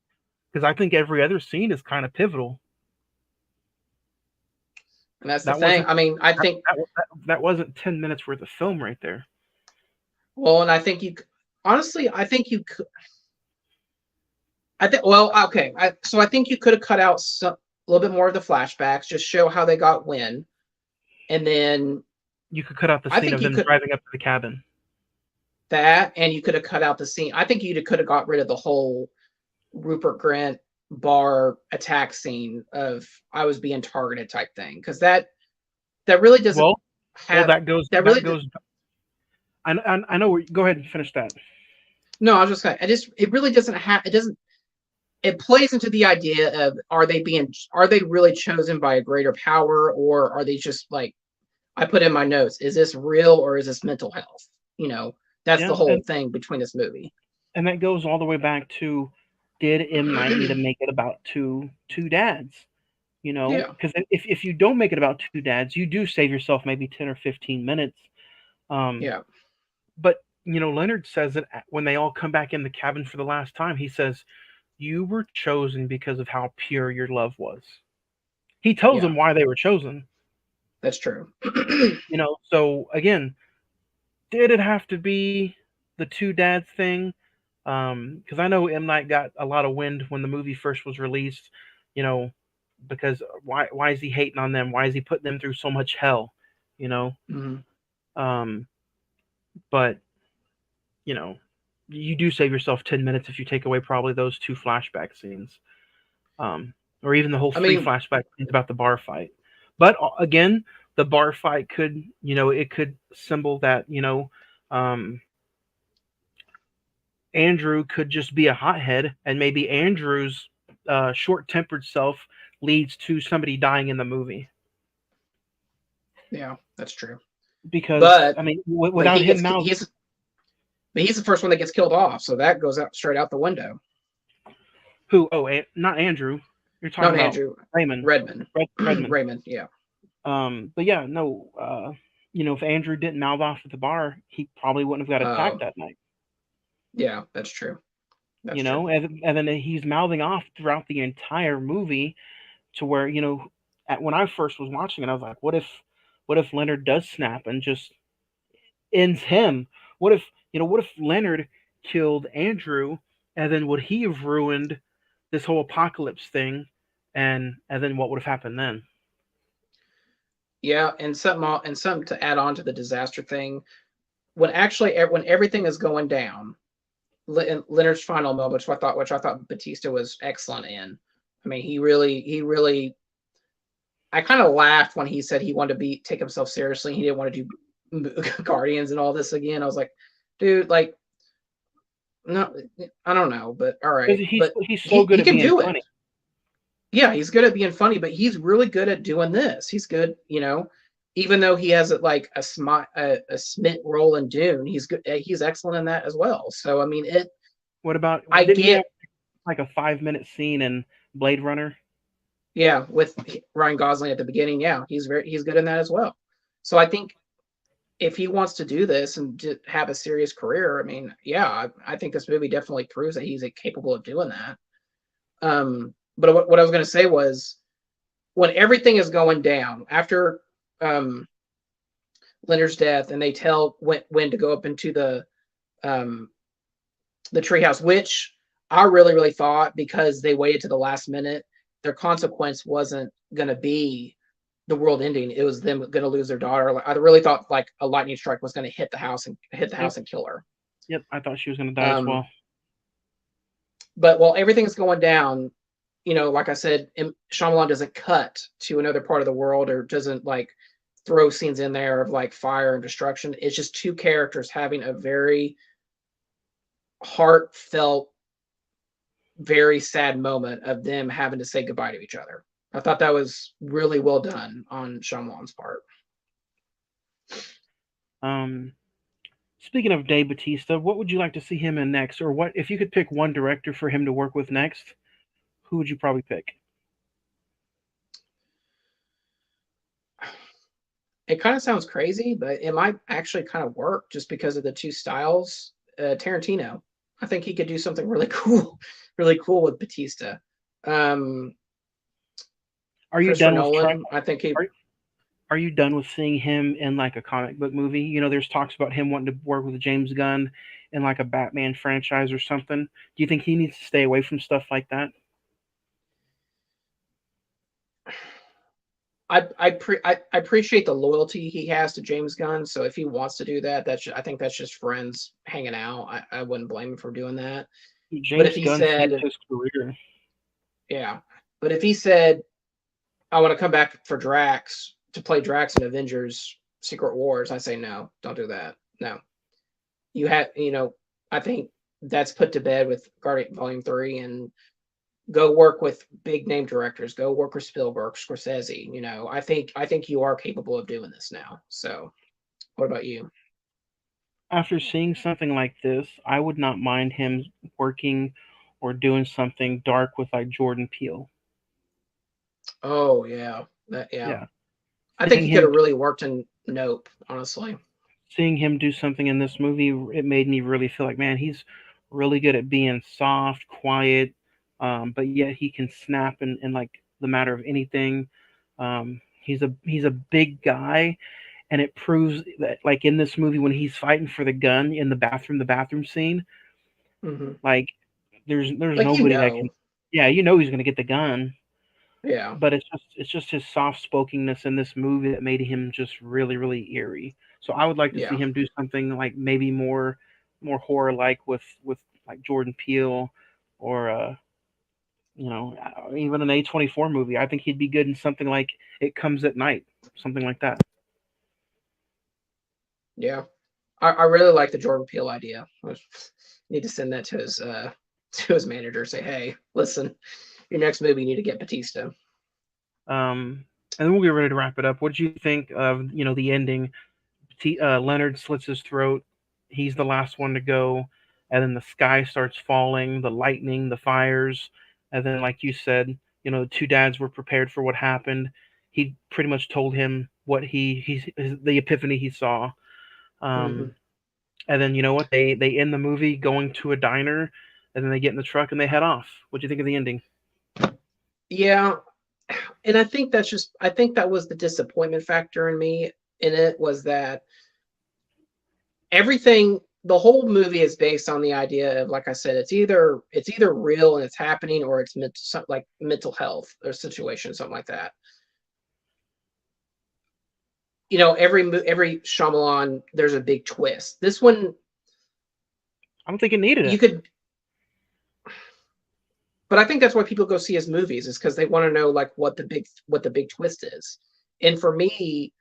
Because I think every other scene is kind of pivotal. And that's the thing. I mean, I think that wasn't 10 minutes worth of film right there. Well, and I think honestly, I think you could. Well, okay. So I think you could have cut out a little bit more of the flashbacks, just show how they got Wynn, and then you could cut out the scene of them driving up to the cabin. That, and you could have cut out the scene. I think you could have got rid of the whole Rupert Grint bar attack scene of I was being targeted type thing, because that really doesn't. Well, that goes. I know. Go ahead and finish that. No, I was just saying. It really doesn't have. It doesn't. It plays into the idea of are they really chosen by a greater power, or are they just like I put in my notes? Is this real or is this mental health? That's the whole thing between this movie. And that goes all the way back to, did M. Night need to make it about two dads? Yeah. because if you don't make it about two dads, you do save yourself maybe 10 or 15 minutes. Um, Yeah. but Leonard says that when they all come back in the cabin for the last time, he says, "You were chosen because of how pure your love was." He tells Yeah. them why they were chosen. That's true. So again, did it have to be the two dads thing? Because I know M Night got a lot of wind when the movie first was released. You know, because why is he hating on them? Why is he putting them through so much hell? You know, Mhm. um, but you know, you do save yourself 10 minutes if you take away probably those two flashback scenes, or even the whole I three mean, flashback scenes about the bar fight. But again, the bar fight could, it could symbol that, um, Andrew could just be a hothead, and maybe Andrew's short-tempered self leads to somebody dying in the movie. yeah, that's true. Because But I mean, but without he him gets mouth, he's the first one that gets killed off, so that goes out straight out the window. who? Oh, not Andrew. You're talking Not about Andrew. Raymond. Redmond. Redmond. Raymond. Yeah. But yeah, no. If Andrew didn't mouth off at the bar, he probably wouldn't have got attacked Um. that night. Yeah, that's true. That's true. And then he's mouthing off throughout the entire movie to where when I first was watching it, I was like, what if Leonard does snap and just ends him? What if Leonard killed Andrew, and then would he have ruined this whole apocalypse thing, and then what would have happened then? Yeah, and something to add on to the disaster thing. When everything is going down, Leonard's final moment, which I thought Batista was excellent in. I mean, he really. I kind of laughed when he said he wanted to take himself seriously. He didn't want to do Guardians and all this again. I was like, dude, like, no, I don't know, but all right. Because he's But he's so he good he at can being do it. funny. Yeah, he's good at being funny, but he's really good at doing this. He's good, even though he has like a Smith role in Dune, he's good. He's excellent in that as well. So I mean, What about I didn't he have get, like a 5 minute scene in Blade Runner? yeah, with Ryan Gosling at the beginning, yeah, he's good in that as well. So I think if he wants to do this and have a serious career, I mean, yeah, I think this movie definitely proves that he's capable of doing that. But what I was going to say was when everything is going down after um, Leonard's death, and they tell when to go up into um, the treehouse, which I really thought because they waited to the last minute, their consequence wasn't going to be the world ending. It was them going to lose their daughter. I really thought like a lightning strike was going to hit the house Yep. and kill her. Yep. I thought she was going to die as Um, well. but while everything's going down, like I said, Shyamalan doesn't cut to another part of the world or doesn't like throw scenes in there of like fire and destruction. It's just two characters having a very heartfelt, very sad moment of them having to say goodbye to each other. I thought that was really well done on Shyamalan's part. Um, Speaking of Dave Batista, what would you like to see him in next, or what if you could pick one director for him to work with next? Who would you probably pick? It kind of sounds crazy, but it might actually kind of work just because of the two styles. Tarantino, I think he could do something really cool, really cool with Batista. Um, Are you Christopher done with Nolan, I think he. are you done with seeing him in like a comic book movie? There's talks about him wanting to work with James Gunn in like a Batman franchise or something. Do you think he needs to stay away from stuff like that? I appreciate the loyalty he has to James Gunn. So if he wants to do that, I think that's just friends hanging out. I wouldn't blame him for doing that. But if James he Gunn saved said, his career. yeah, but if he said, I want to come back for Drax to play Drax in Avengers Secret Wars, I say no, don't do that. No, I think that's put to bed with Guardian Volume 3 and go work with big name directors, go work with Spielberg, Scorsese. I think you are capable of doing this now. So what about you? After seeing something like this, I would not mind him working or doing something dark with like Jordan Peele. Oh yeah, yeah. Yeah, I think seeing he could him have really worked in Nope. Honestly, seeing him do something in this movie, it made me really feel like, man, he's really good at being soft, quiet, but yet he can snap in like the matter of anything. He's a big guy, and it proves that like in this movie when he's fighting for the gun in the bathroom scene, hmm like there's like nobody that can. Yeah, he's gonna get the gun, yeah, but it's just his soft spokenness in this movie that made him just really really eerie. So I would like to see yeah, him do something like maybe more horror like with like Jordan Peele or even an A24 movie. I think he'd be good in something like It Comes at Night, something like that. yeah. I really like the Jordan Peele idea. Need to send that to his to his manager. Say, hey, listen, your next movie you need to get Batista. Um, and then we'll get ready to wrap it up. What did you think of the ending? Leonard slits his throat. He's the last one to go, and then the sky starts falling, the lightning, the fires, and then, like you said, the two dads were prepared for what happened. He pretty much told him what the epiphany he saw. hmm Um, and then you know what? They end the movie going to a diner, and then they get in the truck and they head off. What do you think of the ending? Yeah, and I think that was the disappointment factor in me in it was that everything the whole movie is based on the idea of, like I said, it's either real and it's happening, or it's like mental health or situation, something like that. Every Shyamalan, there's a big twist. This one, I don't think it needed you it. could, but I think that's why people go see his movies, is because they want to know like what the big twist is. And for me,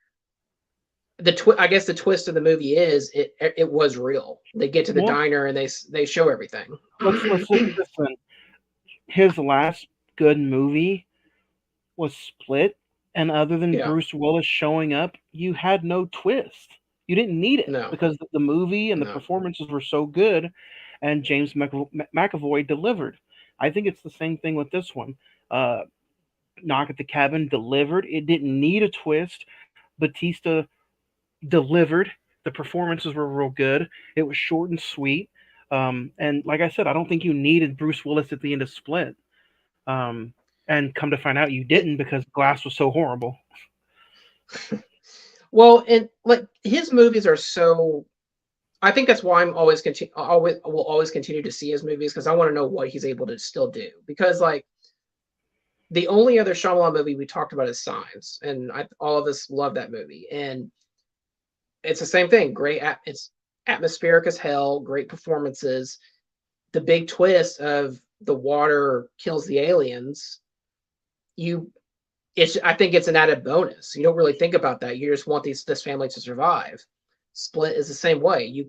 I guess the twist of the movie is it was real. They get to the Well, diner and they show everything. let's look at this then. His last good movie was Split, and other than Yeah, Bruce Willis showing up, you had no twist. You didn't need it no, because the movie and the no. performances were so good, and James McAvoy delivered. I think it's the same thing with this one. Uh, Knock at the Cabin delivered. It didn't need a twist. Batista delivered. The performances were real good. It was short and sweet. And like I said, I don't think you needed Bruce Willis at the end of Split. Um, and come to find out, you It, didn't because Glass was so horrible. well, and like his movies are so. I think that's why I'm always continue. Always will always continue to see his movies, because I want to know what he's able to still do. Because like the only other Shyamalan movie we talked about is Signs, and all of us love that movie, and it's the same thing. It's atmospheric as hell. Great performances. The big twist of the water kills the aliens. You, I think it's an added bonus. You don't really think about that. You just want this family to survive. Split is the same way.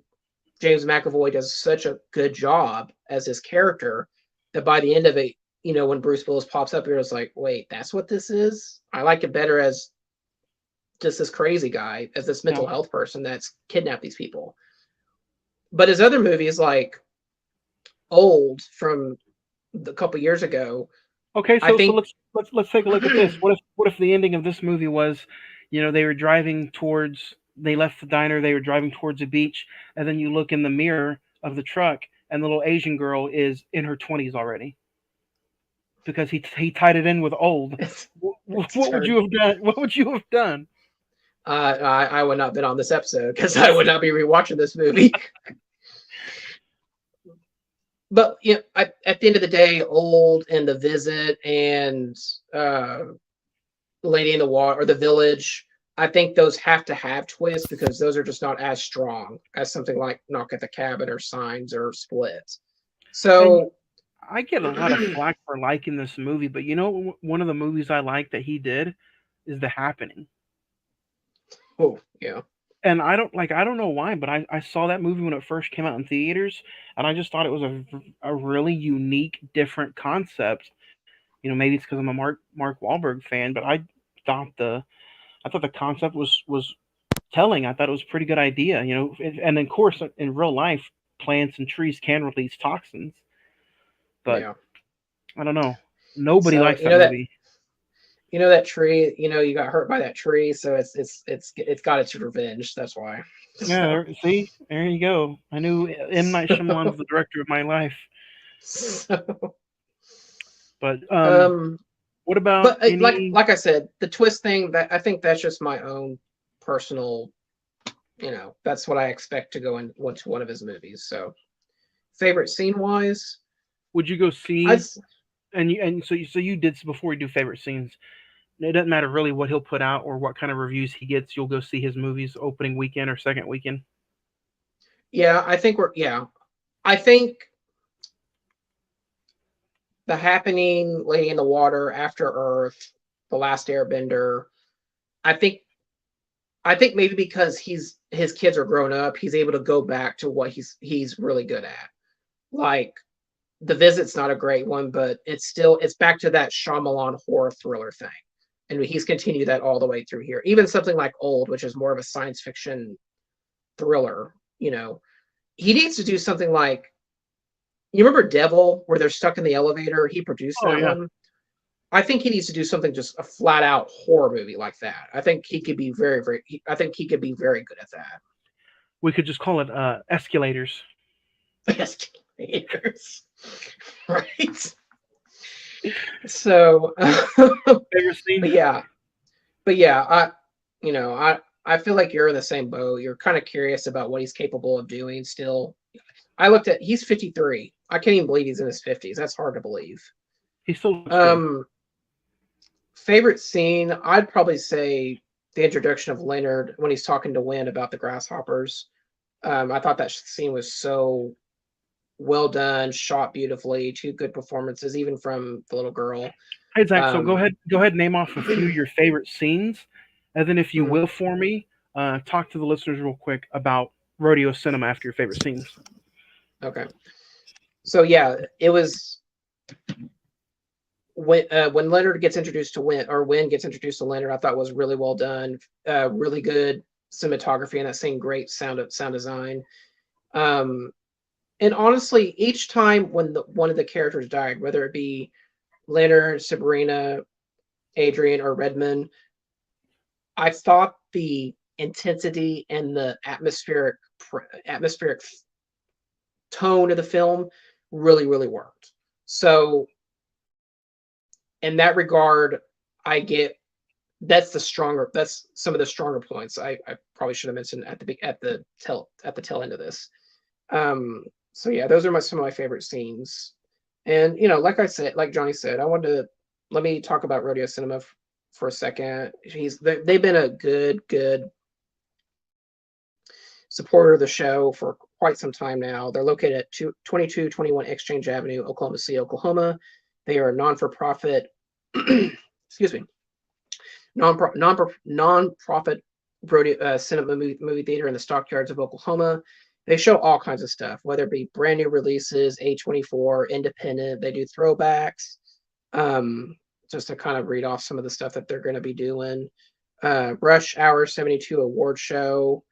James McAvoy does such a good job as his character that by the end of it, when Bruce Willis pops up, you're just like, wait, that's what this is? I like it better as just this crazy guy, as this Yeah. mental health person that's kidnapped these people. But his other movies, like Old from a couple years ago, Okay, I so think let's take a look at this. What if the ending of this movie was, they were driving towards they left the diner, they were driving towards a beach, and then you look in the mirror of the truck, and the little Asian girl is in her 20s already because he tied it in with old. it's What would turned. you have done? What would you have done? I would not have been on this episode because I would not be rewatching this movie. But at the end of the day, Old and The Visit and uh, Lady in the Water or The Village, I think those have to have twists because those are just not as strong as something like Knock at the Cabin or Signs or Split. And So, I get a lot of flack for liking this movie, but one of the movies I like that he did is The Happening. oh yeah, And I don't know why, but I saw that movie when it first came out in theaters, and I just thought it was a really unique, different concept. Maybe it's because I'm a Mark Wahlberg fan, but thought the I thought the concept was telling. I thought it was a pretty good idea. And of course, in real life, plants and trees can release toxins, but yeah. I don't know. Nobody So likes that movie. You know that tree. You know you got hurt by that tree, so it's got its revenge. That's why. Yeah, see, there you go. I knew M. Night Shyamalan was the director of my life. So, But um, what about but any? like I said, the twist thing, that I think that's just my own personal. You know, that's what I expect to go into one of his movies. So, favorite scene wise, Would you go I see? And so you did before you do favorite scenes. It doesn't matter really what he'll put out or what kind of reviews he gets. You'll go see his movies opening weekend or second weekend. yeah, I think The Happening, Lady in the Water, After Earth, The Last Airbender. I think I think maybe because his kids are grown up, he's able to go back to what he's really good at. Like The Visit's not a great one, but it's back to that Shyamalan horror thriller thing. And he's continued that all the way through here. Even something like Old, which is more of a science fiction thriller, you know. He needs to do something like, you remember Devil, where they're stuck in the elevator? He produced Oh that yeah, one. I think he needs to do something, just a flat out horror movie like that. I think he could be I think he could be very good at that. we could just call it escalators. Escalators. Right. So, Favorite scene? but yeah, I, you know, I feel like you're in the same boat. You're kind of curious about what he's capable of doing still. He's 53. I can't even believe he's in his 50s. That's hard to believe. He still looks good. Um, Favorite scene, I'd probably say the introduction of Leonard when he's talking to Win about the grasshoppers. I thought that scene was so well done, shot beautifully, two good performances, even from the little girl. Hey Zach, so Um, go ahead, and name off a few of your favorite scenes, and then if you mhm, will for me, talk to the listeners real quick about rodeo cinema after your favorite scenes. okay. So yeah, it was when Leonard gets introduced to Win, or Win gets introduced to Leonard. I thought was really well done, really good cinematography in that scene, great sound design. Um, and honestly, each time when one of the characters died, whether it be Leonard, Sabrina, Adrian, or Redmond, I thought the intensity and the atmospheric tone of the film really worked. So in that regard, I get that's some of the stronger points. I probably should have mentioned at the tail end of this. So yeah, those are some of my favorite scenes. And like I said, like Johnny said, I wanted to let me talk about Rodeo Cinema for a second. They've been a good supporter of the show for quite some time now. They're located at 2221 Exchange Avenue, Oklahoma City, Oklahoma. They are a non-for-profit, excuse me, non-profit cinema movie theater in the stockyards of Oklahoma. They show all kinds of stuff, whether it be brand new releases, A24, independent. They do throwbacks. Um, just to kind of read off some of the stuff that they're going to be doing. Rush Hour 72 award show,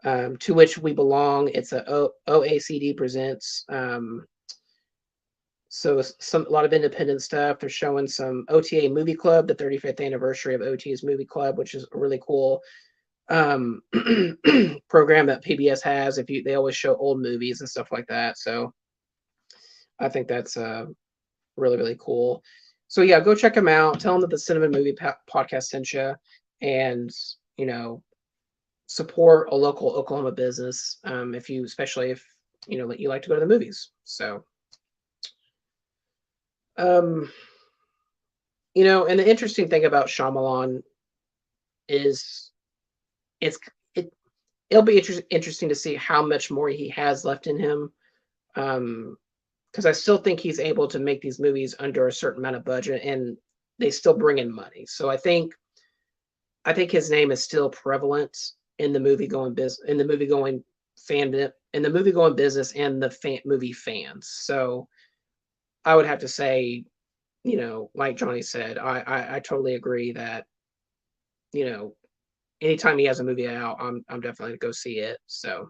To Which We Belong. It's OACD presents. So a lot of independent stuff. They're showing some OTA Movie Club, the 35th anniversary of OTA's Movie Club, which is a really cool program that PBS has. They always show old movies and stuff like that. So I think that's really cool. So yeah, go check them out. Tell them that the Cine-Men Movie Podcast sent you, and support a local Oklahoma business. Especially if you like to go to the movies. So. Um, and the interesting thing about Shyamalan is it's it it'll be interesting to see how much more he has left in him. Because I still think he's able to make these movies under a certain amount of budget, and they still bring in money. So I think his name is still prevalent in the movie going business, in the movie going business, and the movie fans. So I would have to say, like Johnny said, I totally agree that, anytime he has a movie out, I'm definitely gonna go see it. So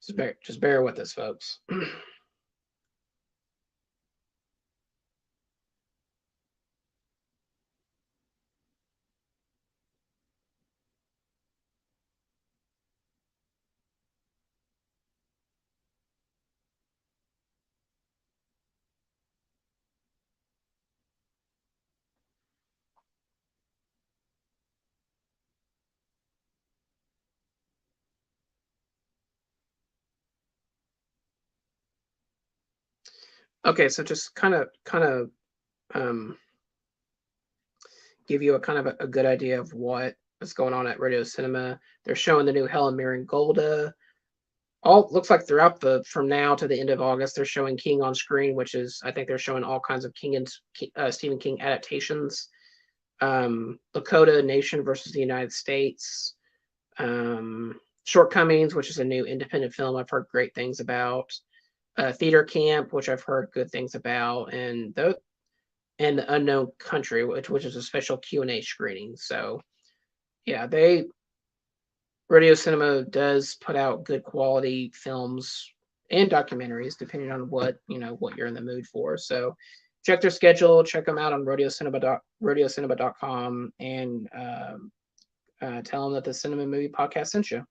Just bear with us, folks. Okay, so just kind of um, give you a kind of a good idea of what is going on at Radio Cinema. They're showing the new Helen Mirren Golda. All looks like throughout the from now to the end of August, they're showing King on screen, which is I think they're showing all kinds of King and Stephen King adaptations. Lakota Nation versus the United States. Shortcomings, which is a new independent film I've heard great things about. Theater Camp, which I've heard good things about, and the Unknown Country, which is a special Q&A screening. So yeah, Radio Cinema does put out good quality films and documentaries, depending on what you're in the mood for. So check their schedule, check them out on radiocinema.com, and tell them that the Cinema Movie Podcast sent you.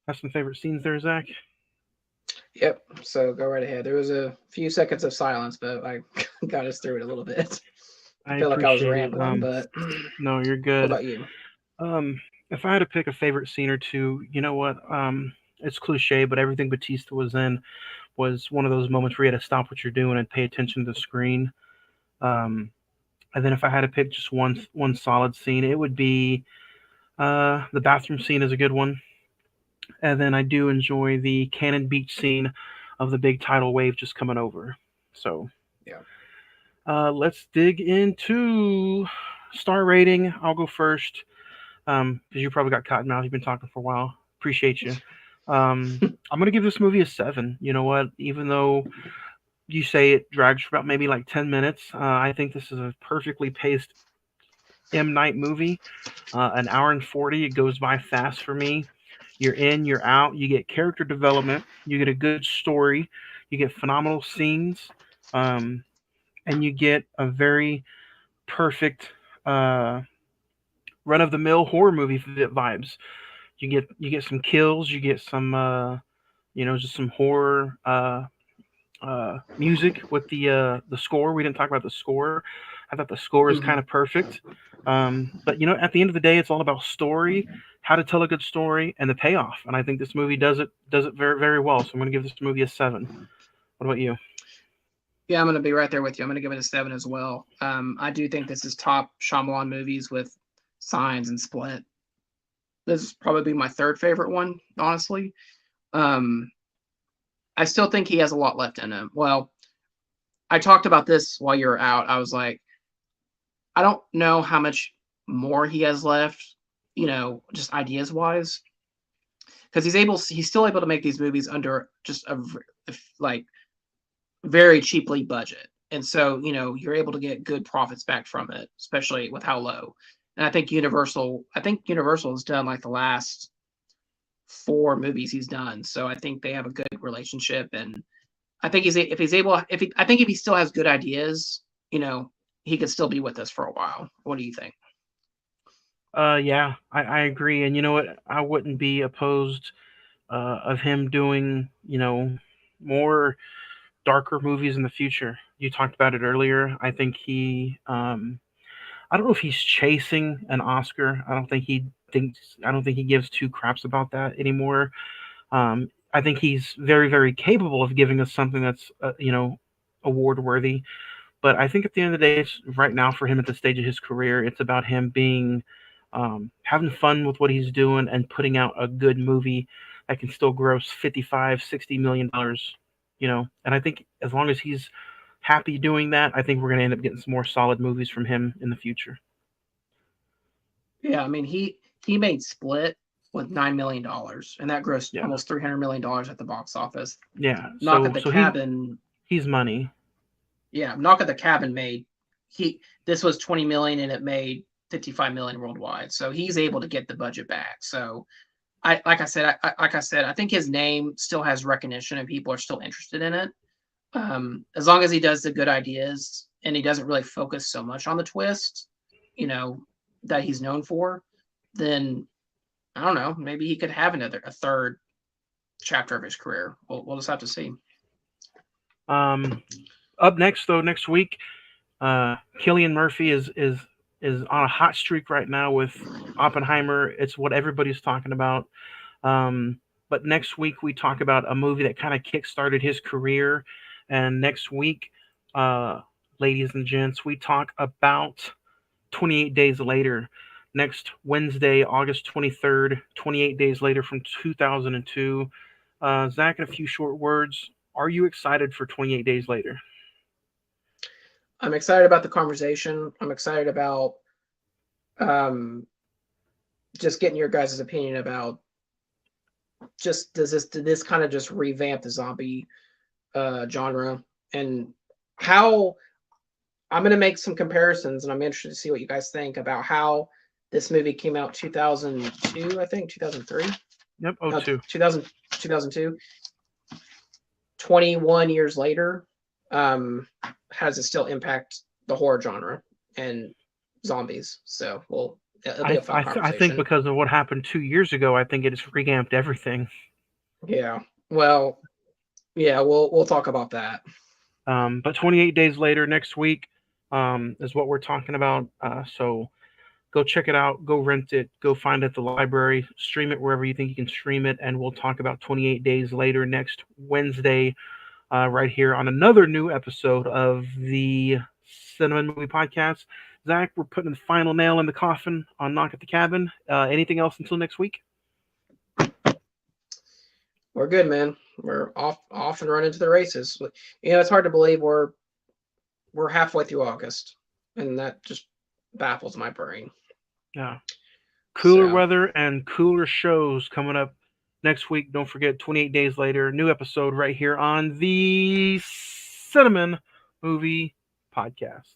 Have some favorite scenes there, Zach? Yep. So go right ahead. There was a few seconds of silence, but I got us through it a little bit. I feel like I was appreciate it. rambling, but No, you're what good. about you? If I had to pick a favorite scene or two, you know what? It's cliche, but everything Batista was in was one of those moments where you had to stop what you're doing and pay attention to the screen. Um, and then if I had to pick just one solid scene, it would be the bathroom scene is a good one. And then I do enjoy the Cannon Beach scene of the big tidal wave just coming over. So Yeah. let's dig into star rating. I'll go first because you probably got cotton mouth. You've been talking for a while. Appreciate you. I'm gonna give this movie a 7. You know what? Even though you say it drags for about maybe like 10 minutes, I think this is a perfectly paced M Night movie. An hour and 40. It goes by fast for me. You're in, you're out. You get character development. You get a good story. You get phenomenal scenes, um, and you get a very perfect run of the mill horror movie vibes. You get some kills. You get some just some horror music with the score. We didn't talk about the score. I thought the score is kind of perfect. But at the end of the day, it's all about story, how to tell a good story, and the payoff. And I think this movie does it very very well. So I'm going to give this movie a 7. What about you? Yeah, I'm going to be right there with you. I'm going to give it a 7 as well. I do think this is top Shyamalan movies with Signs and Split. This is probably my third favorite one, honestly. I still think he has a lot left in him. Well, I talked about this while you were out. I was like, I don't know how much more he has left, just ideas wise, because he's still able to make these movies under just like very cheaply budget, and so you're able to get good profits back from it, especially with how low. And I think Universal has done like the last 4 movies he's done, so I think they have a good relationship, and I think if he still has good ideas, he could still be with us for a while. What do you think? Yeah, I agree. And you know what? I wouldn't be opposed of him doing, more darker movies in the future. You talked about it earlier. I think I don't know if he's chasing an Oscar. I don't think he gives two craps about that anymore. I think he's very, very capable of giving us something that's, award worthy. But I think at the end of the day, it's right now for him at the stage of his career, it's about him being, having fun with what he's doing and putting out a good movie that can still gross 55, $60 million. And I think as long as he's happy doing that, I think we're going to end up getting some more solid movies from him in the future. Yeah, I mean he made Split with $9 million, and that grossed Yeah. almost $300 million at the box office. Yeah. Knock So at the so Cabin. he's money. Yeah, Knock at the Cabin made this was 20 million and it made 55 million worldwide. So he's able to get the budget back. So like I said, I think his name still has recognition and people are still interested in it. As long as he does the good ideas and he doesn't really focus so much on the twist, that he's known for, then I don't know, maybe he could have a third chapter of his career. We'll just have to see. Up next though, next week, Cillian Murphy is on a hot streak right now with Oppenheimer. It's what everybody's talking about. But next week we talk about a movie that kind of kickstarted his career, and next week, ladies and gents, we talk about 28 Days Later. Next Wednesday, August 23rd, 28 Days Later from 2002. Zach, in a few short words, are you excited for 28 Days Later? I'm excited about the conversation. I'm excited about just getting your guys' opinion about just did this kind of just revamp the zombie genre, and how I'm going to make some comparisons, and I'm interested to see what you guys think about how this movie came out 2002, I think 2003. Yep, 02. 2002. 21 years later, how does it still impact the horror genre and zombies? So it'll be a fun conversation. I think because of what happened 2 years ago, I think it's revamped everything. Yeah. Well, yeah, we'll talk about that. But 28 Days Later next week is what we're talking about. So go check it out. Go rent it. Go find it at the library. Stream it wherever you think you can stream it. And we'll talk about 28 Days Later next Wednesday right here on another new episode of the Cine-Men Movie Podcast. Zach, we're putting the final nail in the coffin on Knock at the Cabin. Anything else until next week? We're good, man. We're off and running to the races. It's hard to believe we're halfway through August, and that just baffles my brain. Yeah. Cooler weather and cooler shows coming up next week. Don't forget 28 Days Later, new episode right here on the Cine-Men Movie Podcast.